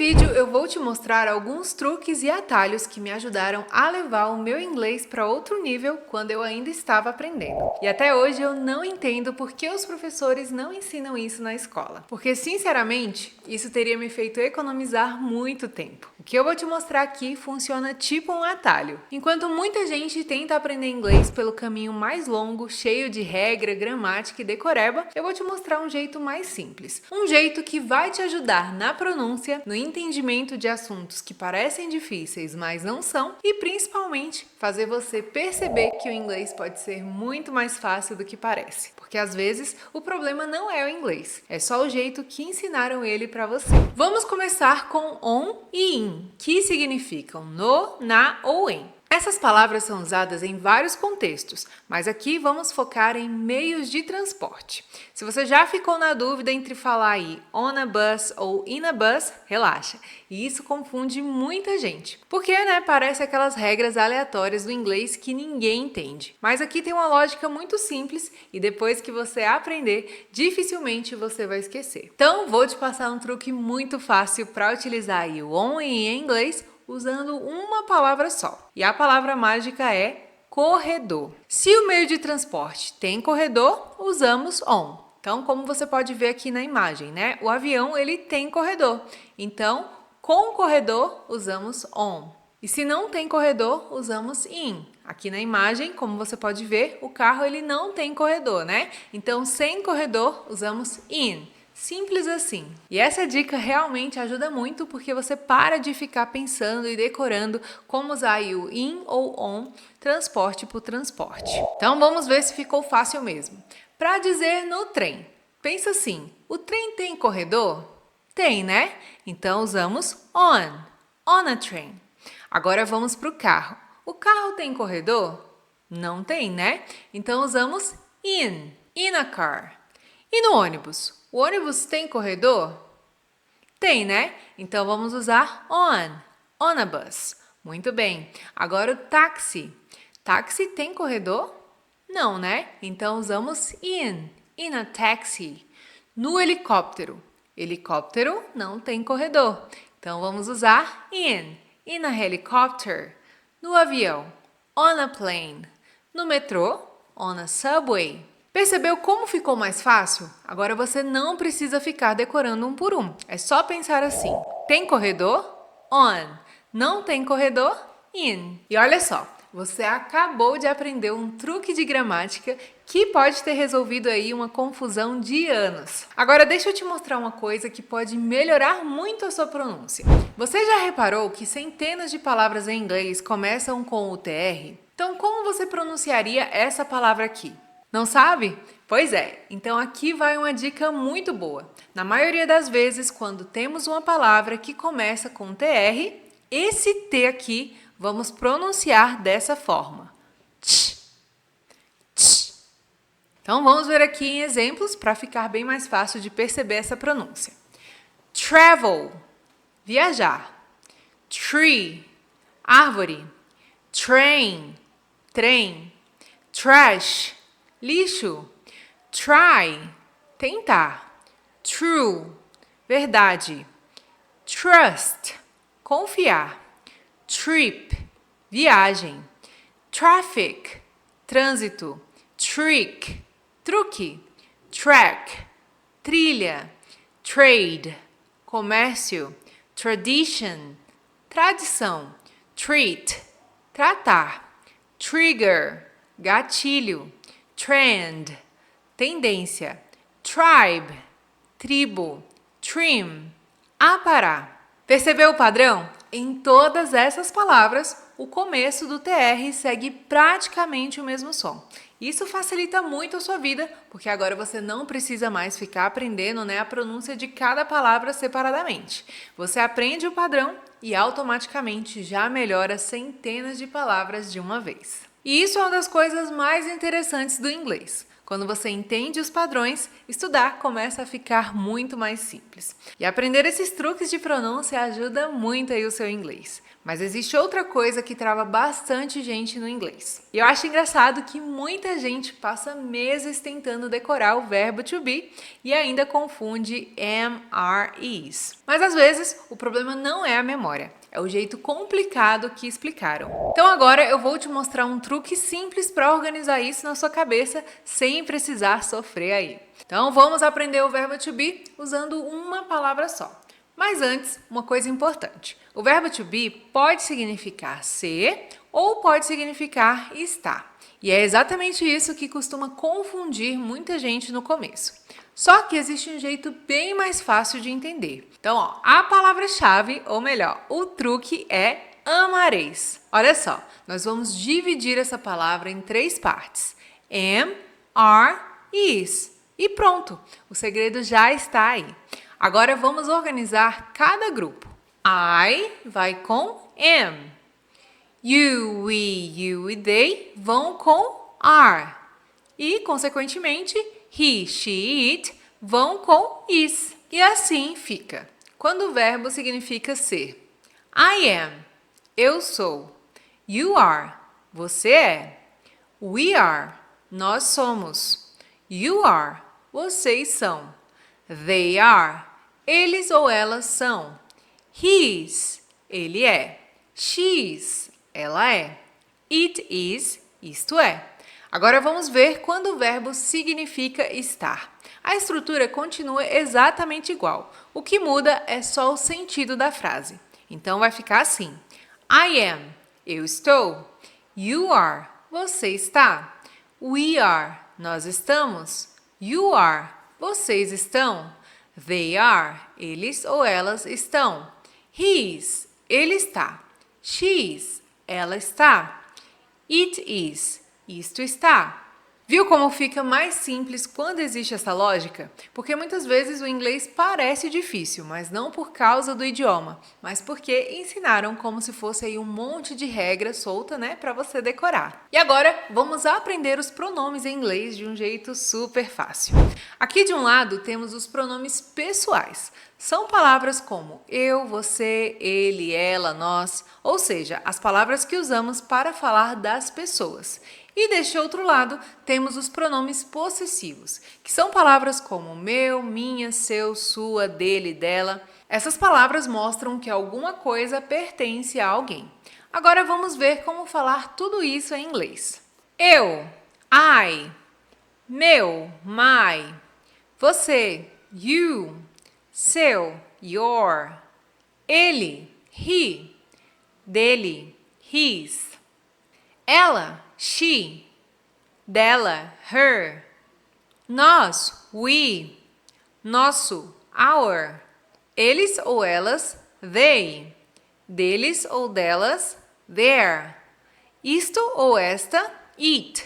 vídeo eu vou te mostrar alguns truques e atalhos que me ajudaram a levar o meu inglês para outro nível quando eu ainda estava aprendendo. E até hoje eu não entendo por que os professores não ensinam isso na escola. Porque, sinceramente, isso teria me feito economizar muito tempo. O que eu vou te mostrar aqui funciona tipo um atalho. Enquanto muita gente tenta aprender inglês pelo caminho mais longo, cheio de regra, gramática e decoreba, eu vou te mostrar um jeito mais simples. Um jeito que vai te ajudar na pronúncia, no entendimento de assuntos que parecem difíceis, mas não são, e principalmente fazer você perceber que o inglês pode ser muito mais fácil do que parece. Porque às vezes o problema não é o inglês, é só o jeito que ensinaram ele para você. Vamos começar com on e in, que significam no, na ou em. Essas palavras são usadas em vários contextos, mas aqui vamos focar em meios de transporte. Se você já ficou na dúvida entre falar aí on a bus ou in a bus, relaxa. E isso confunde muita gente. Porque, parece aquelas regras aleatórias do inglês que ninguém entende. Mas aqui tem uma lógica muito simples e depois que você aprender, dificilmente você vai esquecer. Então, vou te passar um truque muito fácil para utilizar aí o on e in em inglês usando uma palavra só. E a palavra mágica é corredor. Se o meio de transporte tem corredor, usamos on. Então, como você pode ver aqui na imagem, o avião ele tem corredor. Então, com corredor, usamos on. E se não tem corredor, usamos in. Aqui na imagem, como você pode ver, o carro ele não tem corredor, Então, sem corredor, usamos in. Simples assim. E essa dica realmente ajuda muito porque você para de ficar pensando e decorando como usar o in ou on, transporte por transporte. Então vamos ver se ficou fácil mesmo. Para dizer no trem, pensa assim, o trem tem corredor? Tem, Então usamos on a train. Agora vamos para o carro. O carro tem corredor? Não tem, Então usamos in a car. E no ônibus? O ônibus tem corredor? Tem, Então vamos usar on a bus. Muito bem. Agora o táxi. Táxi tem corredor? Não, Então usamos in a taxi. No helicóptero. Helicóptero não tem corredor. Então vamos usar in a helicopter. No avião, on a plane. No metrô, on a subway. Percebeu como ficou mais fácil? Agora você não precisa ficar decorando um por um. É só pensar assim. Tem corredor? On. Não tem corredor? In. E olha só, você acabou de aprender um truque de gramática que pode ter resolvido aí uma confusão de anos. Agora deixa eu te mostrar uma coisa que pode melhorar muito a sua pronúncia. Você já reparou que centenas de palavras em inglês começam com o TR? Então como você pronunciaria essa palavra aqui? Não sabe? Pois é, então aqui vai uma dica muito boa. Na maioria das vezes, quando temos uma palavra que começa com TR, esse T aqui vamos pronunciar dessa forma. Tch, tch. Então vamos ver aqui em exemplos para ficar bem mais fácil de perceber essa pronúncia. Travel, viajar. Tree, árvore. Train, trem. Trash, lixo. Try, tentar. True, verdade. Trust, confiar. Trip, viagem. Traffic, trânsito. Trick, truque. Track, trilha. Trade, comércio. Tradition, tradição. Treat, tratar. Trigger, gatilho. Trend, tendência. Tribe, tribo. Trim, aparar. Percebeu o padrão? Em todas essas palavras, o começo do TR segue praticamente o mesmo som. Isso facilita muito a sua vida, porque agora você não precisa mais ficar aprendendo a pronúncia de cada palavra separadamente. Você aprende o padrão e automaticamente já melhora centenas de palavras de uma vez. E isso é uma das coisas mais interessantes do inglês. Quando você entende os padrões, estudar começa a ficar muito mais simples. E aprender esses truques de pronúncia ajuda muito aí o seu inglês. Mas existe outra coisa que trava bastante gente no inglês. E eu acho engraçado que muita gente passa meses tentando decorar o verbo to be e ainda confunde am, are, is. Mas às vezes o problema não é a memória. É o jeito complicado que explicaram. Então agora eu vou te mostrar um truque simples para organizar isso na sua cabeça sem precisar sofrer aí. Então vamos aprender o verbo to be usando uma palavra só. Mas antes, uma coisa importante. O verbo to be pode significar ser ou pode significar estar. E é exatamente isso que costuma confundir muita gente no começo. Só que existe um jeito bem mais fácil de entender. Então, a palavra-chave, ou melhor, o truque é amareis. Olha só, nós vamos dividir essa palavra em 3 partes. Am, are e is. E pronto, o segredo já está aí. Agora vamos organizar cada grupo. I vai com am. You, we, you e they vão com are. E, consequentemente, he, she, it vão com is. E assim fica. Quando o verbo significa ser. I am, eu sou. You are, você é. We are, nós somos. You are, vocês são. They are, eles ou elas são. He is, ele é. She is, ela é. It is, isto é. Agora vamos ver quando o verbo significa estar. A estrutura continua exatamente igual. O que muda é só o sentido da frase. Então vai ficar assim. I am, eu estou. You are, você está. We are, nós estamos. You are, vocês estão. They are, eles ou elas estão. He is, ele está. She is, ela está. It is, isto está. Viu como fica mais simples quando existe essa lógica? Porque muitas vezes o inglês parece difícil, mas não por causa do idioma, mas porque ensinaram como se fosse aí um monte de regra solta, né, para você decorar. E agora vamos aprender os pronomes em inglês de um jeito super fácil. Aqui de um lado temos os pronomes pessoais. São palavras como eu, você, ele, ela, nós, ou seja, as palavras que usamos para falar das pessoas. E deste outro lado, temos os pronomes possessivos, que são palavras como meu, minha, seu, sua, dele, dela. Essas palavras mostram que alguma coisa pertence a alguém. Agora vamos ver como falar tudo isso em inglês. Eu, I, meu, my, você, you, seu, your, ele, he, dele, his, ela, she, dela, her, nós, we, nosso, our, eles ou elas, they, deles ou delas, their, isto ou esta, it,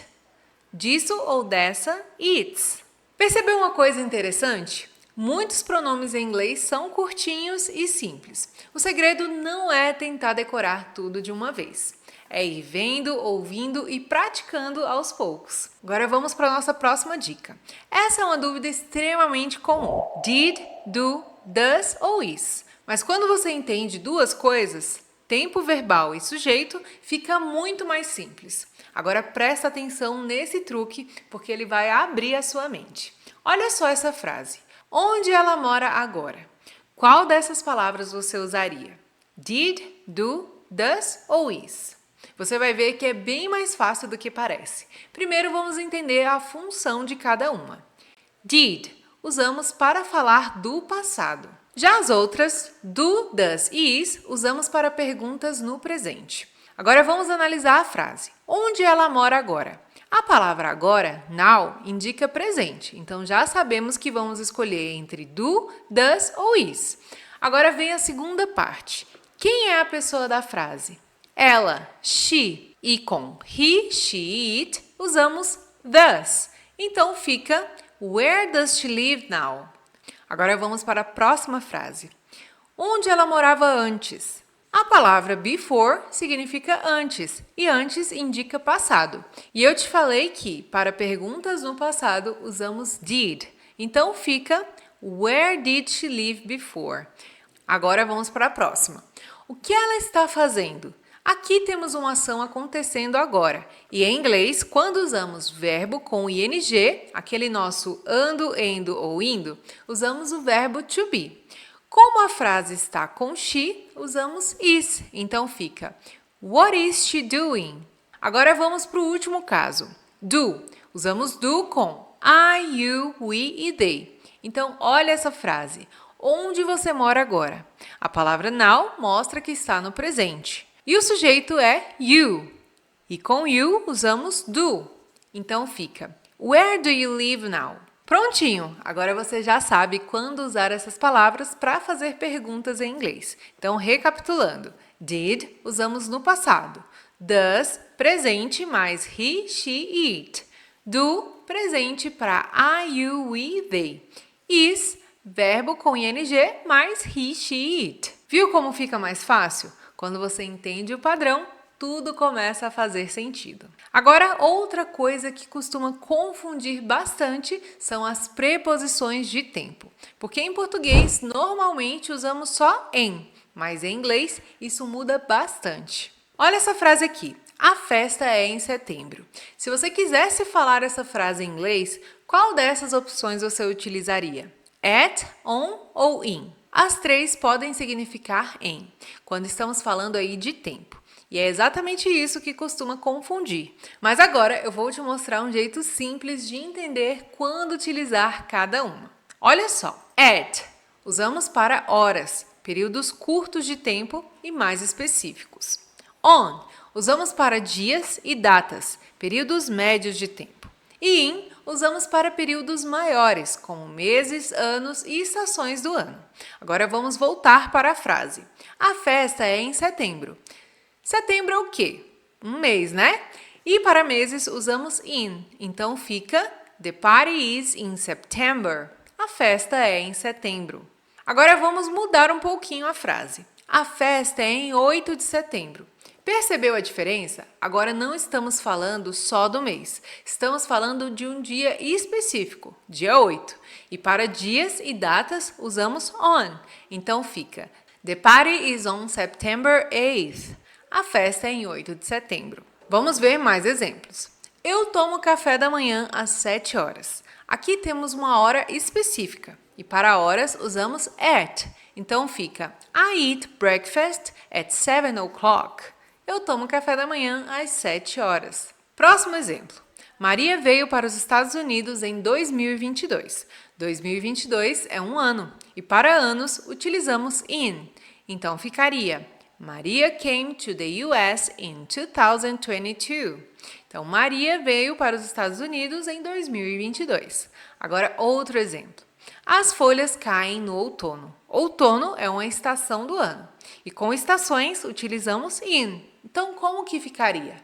disso ou dessa, its. Percebeu uma coisa interessante? Muitos pronomes em inglês são curtinhos e simples. O segredo não é tentar decorar tudo de uma vez. É ir vendo, ouvindo e praticando aos poucos. Agora vamos para a nossa próxima dica. Essa é uma dúvida extremamente comum. Did, do, does ou is. Mas quando você entende duas coisas, tempo verbal e sujeito, fica muito mais simples. Agora presta atenção nesse truque, porque ele vai abrir a sua mente. Olha só essa frase. Onde ela mora agora? Qual dessas palavras você usaria? Did, do, does ou is? Você vai ver que é bem mais fácil do que parece. Primeiro vamos entender a função de cada uma. Did, usamos para falar do passado. Já as outras, do, does e is, usamos para perguntas no presente. Agora vamos analisar a frase. Onde ela mora agora? A palavra agora, now, indica presente, então já sabemos que vamos escolher entre do, does ou is. Agora vem a segunda parte. Quem é a pessoa da frase? Ela, she, e com he, she, it, usamos does. Então fica where does she live now? Agora vamos para a próxima frase. Onde ela morava antes? A palavra before significa antes, e antes indica passado. E eu te falei que, para perguntas no passado, usamos did. Então fica Where did she live before? Agora vamos para a próxima. O que ela está fazendo? Aqui temos uma ação acontecendo agora. E em inglês, quando usamos verbo com ing, aquele nosso ando, endo ou indo, usamos o verbo to be. Como a frase está com she, usamos is. Então fica What is she doing? Agora vamos para o último caso. Do. Usamos do com I, you, we e they. Então olha essa frase. Onde você mora agora? A palavra now mostra que está no presente. E o sujeito é you. E com you usamos do. Então fica Where do you live now? Prontinho! Agora você já sabe quando usar essas palavras para fazer perguntas em inglês. Então, recapitulando. Did usamos no passado. Does, presente mais he, she, it. Do, presente para I, you, we, they. Is, verbo com ing mais he, she, it. Viu como fica mais fácil? Quando você entende o padrão, tudo começa a fazer sentido. Agora, outra coisa que costuma confundir bastante são as preposições de tempo. Porque em português, normalmente usamos só em, mas em inglês isso muda bastante. Olha essa frase aqui. A festa é em setembro. Se você quisesse falar essa frase em inglês, qual dessas opções você utilizaria? At, on ou in? As três podem significar em, quando estamos falando aí de tempo. E é exatamente isso que costuma confundir. Mas agora eu vou te mostrar um jeito simples de entender quando utilizar cada uma. Olha só, at usamos para horas, períodos curtos de tempo e mais específicos. On usamos para dias e datas, períodos médios de tempo. E in usamos para períodos maiores, como meses, anos e estações do ano. Agora vamos voltar para a frase. A festa é em setembro. Setembro é o quê? Um mês, né? E para meses usamos in. Então fica The party is in September. A festa é em setembro. Agora vamos mudar um pouquinho a frase. A festa é em 8 de setembro. Percebeu a diferença? Agora não estamos falando só do mês. Estamos falando de um dia específico, dia 8. E para dias e datas usamos on. Então fica The party is on September 8th. A festa é em 8 de setembro. Vamos ver mais exemplos. Eu tomo café da manhã às 7 horas. Aqui temos uma hora específica. E para horas usamos at. Então fica I eat breakfast at 7 o'clock. Eu tomo café da manhã às 7 horas. Próximo exemplo. Maria veio para os Estados Unidos em 2022. 2022 é um ano. E para anos utilizamos in. Então ficaria Maria came to the US in 2022. Então, Maria veio para os Estados Unidos em 2022. Agora, outro exemplo. As folhas caem no outono. Outono é uma estação do ano. E com estações, utilizamos in. Então, como que ficaria?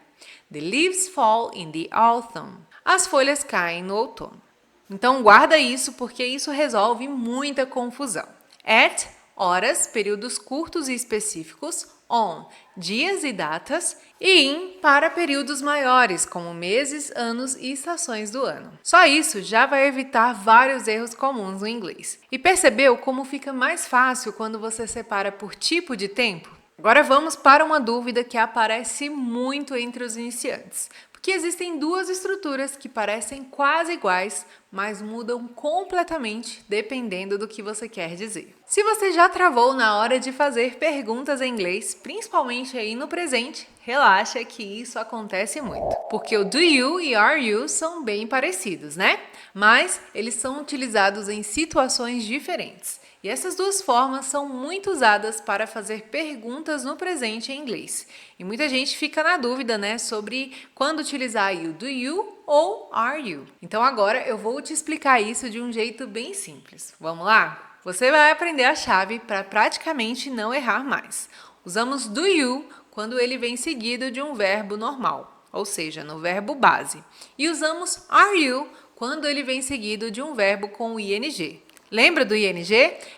The leaves fall in the autumn. As folhas caem no outono. Então, guarda isso, porque isso resolve muita confusão. At, horas, períodos curtos e específicos. On, dias e datas. E in, para períodos maiores, como meses, anos e estações do ano. Só isso já vai evitar vários erros comuns no inglês. E percebeu como fica mais fácil quando você separa por tipo de tempo? Agora vamos para uma dúvida que aparece muito entre os iniciantes. Porque existem duas estruturas que parecem quase iguais, mas mudam completamente dependendo do que você quer dizer. Se você já travou na hora de fazer perguntas em inglês, principalmente aí no presente, relaxa que isso acontece muito. Porque o do you e are you são bem parecidos, né? Mas eles são utilizados em situações diferentes. E essas duas formas são muito usadas para fazer perguntas no presente em inglês. E muita gente fica na dúvida, né, sobre quando utilizar o do you ou are you. Então agora eu vou te explicar isso de um jeito bem simples. Vamos lá? Você vai aprender a chave para praticamente não errar mais. Usamos do you quando ele vem seguido de um verbo normal, ou seja, no verbo base. E usamos are you quando ele vem seguido de um verbo com ing. Lembra do ing?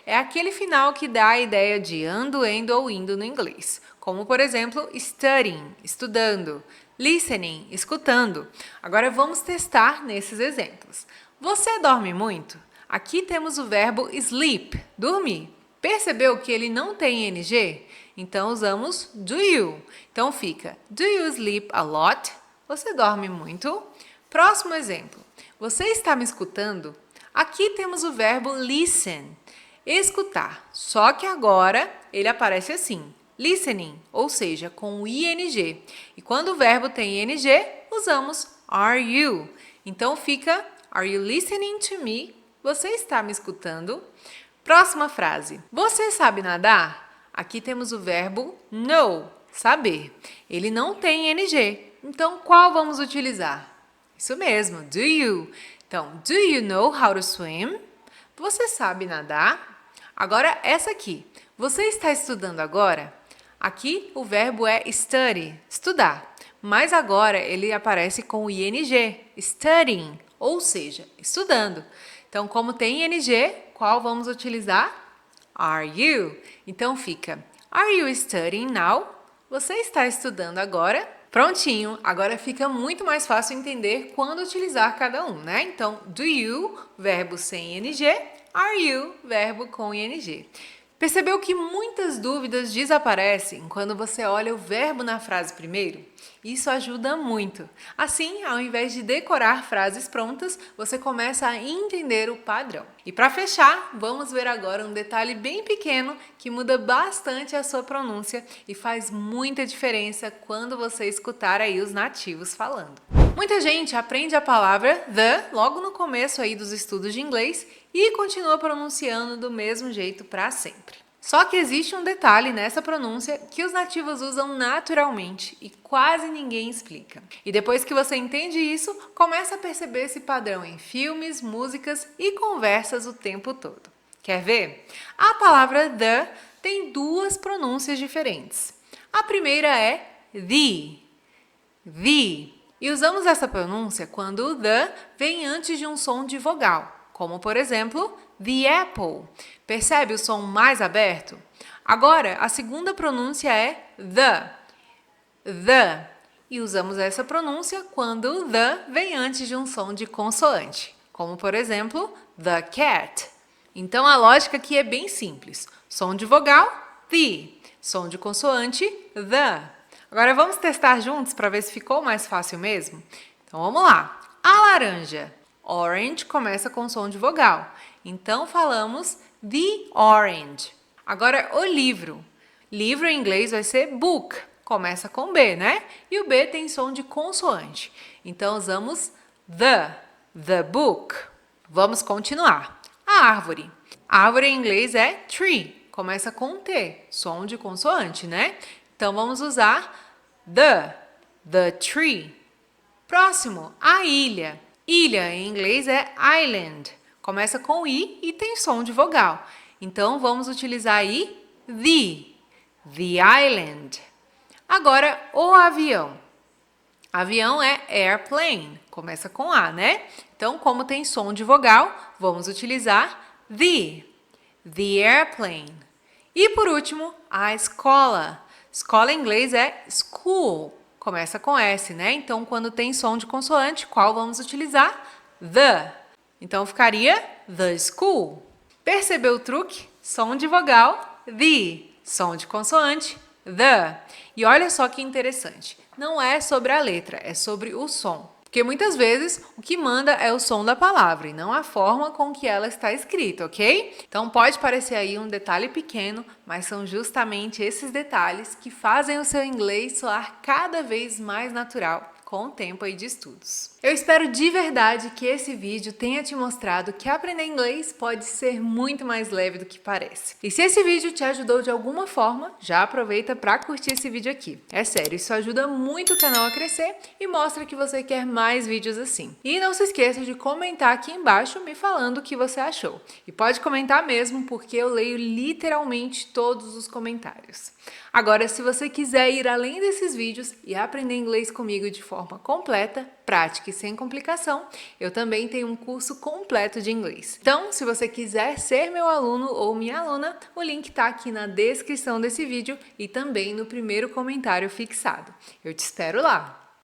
É aquele final que dá a ideia de ando, endo ou indo no inglês. Como, por exemplo, studying, estudando, listening, escutando. Agora vamos testar nesses exemplos. Você dorme muito? Aqui temos o verbo sleep, dormir. Percebeu que ele não tem ing? Então usamos do you. Então fica, do you sleep a lot? Você dorme muito? Próximo exemplo. Você está me escutando? Aqui temos o verbo listen, escutar. Só que agora ele aparece assim, listening, ou seja, com o ing. E quando o verbo tem ing, usamos are you. Então fica, are you listening to me? Você está me escutando? Próxima frase. Você sabe nadar? Aqui temos o verbo know, saber. Ele não tem ing. Então qual vamos utilizar? Isso mesmo, do you. Então, do you know how to swim? Você sabe nadar? Agora, essa aqui. Você está estudando agora? Aqui, o verbo é study, estudar. Mas agora, ele aparece com o ing, studying, ou seja, estudando. Então, como tem ing, qual vamos utilizar? Are you? Então, fica, are you studying now? Você está estudando agora? Prontinho, agora fica muito mais fácil entender quando utilizar cada um, né? Então, do you, verbo sem ing, are you, verbo com ing. Percebeu que muitas dúvidas desaparecem quando você olha o verbo na frase primeiro? Isso ajuda muito. Assim, ao invés de decorar frases prontas, você começa a entender o padrão. E para fechar, vamos ver agora um detalhe bem pequeno que muda bastante a sua pronúncia e faz muita diferença quando você escutar aí os nativos falando. Muita gente aprende a palavra the logo no começo aí dos estudos de inglês e continua pronunciando do mesmo jeito para sempre. Só que existe um detalhe nessa pronúncia que os nativos usam naturalmente e quase ninguém explica. E depois que você entende isso, começa a perceber esse padrão em filmes, músicas e conversas o tempo todo. Quer ver? A palavra the tem duas pronúncias diferentes. A primeira é the. E usamos essa pronúncia quando o the vem antes de um som de vogal, como por exemplo, the apple. Percebe o som mais aberto? Agora, a segunda pronúncia é the. E usamos essa pronúncia quando o the vem antes de um som de consoante, como por exemplo, the cat. Então a lógica aqui é bem simples. Som de vogal, the. Som de consoante, the. Agora vamos testar juntos para ver se ficou mais fácil mesmo? Então vamos lá. A laranja. Orange começa com som de vogal. Então falamos the orange. Agora o livro. Livro em inglês vai ser book. Começa com B, né? E o B tem som de consoante. Então usamos the book. Vamos continuar. A árvore. A árvore em inglês é tree. Começa com T, som de consoante, né? Então vamos usar the tree. Próximo, a ilha. Ilha em inglês é island. Começa com I e tem som de vogal. Então vamos utilizar aí the island. Agora o avião. Avião é airplane. Começa com A, né? Então, como tem som de vogal, vamos utilizar the airplane. E por último, a escola. Escola em inglês é school. Começa com S, né? Então, quando tem som de consoante, qual vamos utilizar? The. Então, ficaria the school. Percebeu o truque? Som de vogal, the. Som de consoante, the. E olha só que interessante. Não é sobre a letra, é sobre o som. Porque muitas vezes o que manda é o som da palavra e não a forma com que ela está escrita, ok? Então pode parecer aí um detalhe pequeno, mas são justamente esses detalhes que fazem o seu inglês soar cada vez mais natural com o tempo aí de estudos. Eu espero de verdade que esse vídeo tenha te mostrado que aprender inglês pode ser muito mais leve do que parece. E se esse vídeo te ajudou de alguma forma, já aproveita para curtir esse vídeo aqui. É sério, isso ajuda muito o canal a crescer e mostra que você quer mais vídeos assim. E não se esqueça de comentar aqui embaixo me falando o que você achou. E pode comentar mesmo, porque eu leio literalmente todos os comentários. Agora, se você quiser ir além desses vídeos e aprender inglês comigo de forma forma completa, prática e sem complicação, eu também tenho um curso completo de inglês. Então, se você quiser ser meu aluno ou minha aluna, o link está aqui na descrição desse vídeo e também no primeiro comentário fixado. Eu te espero lá!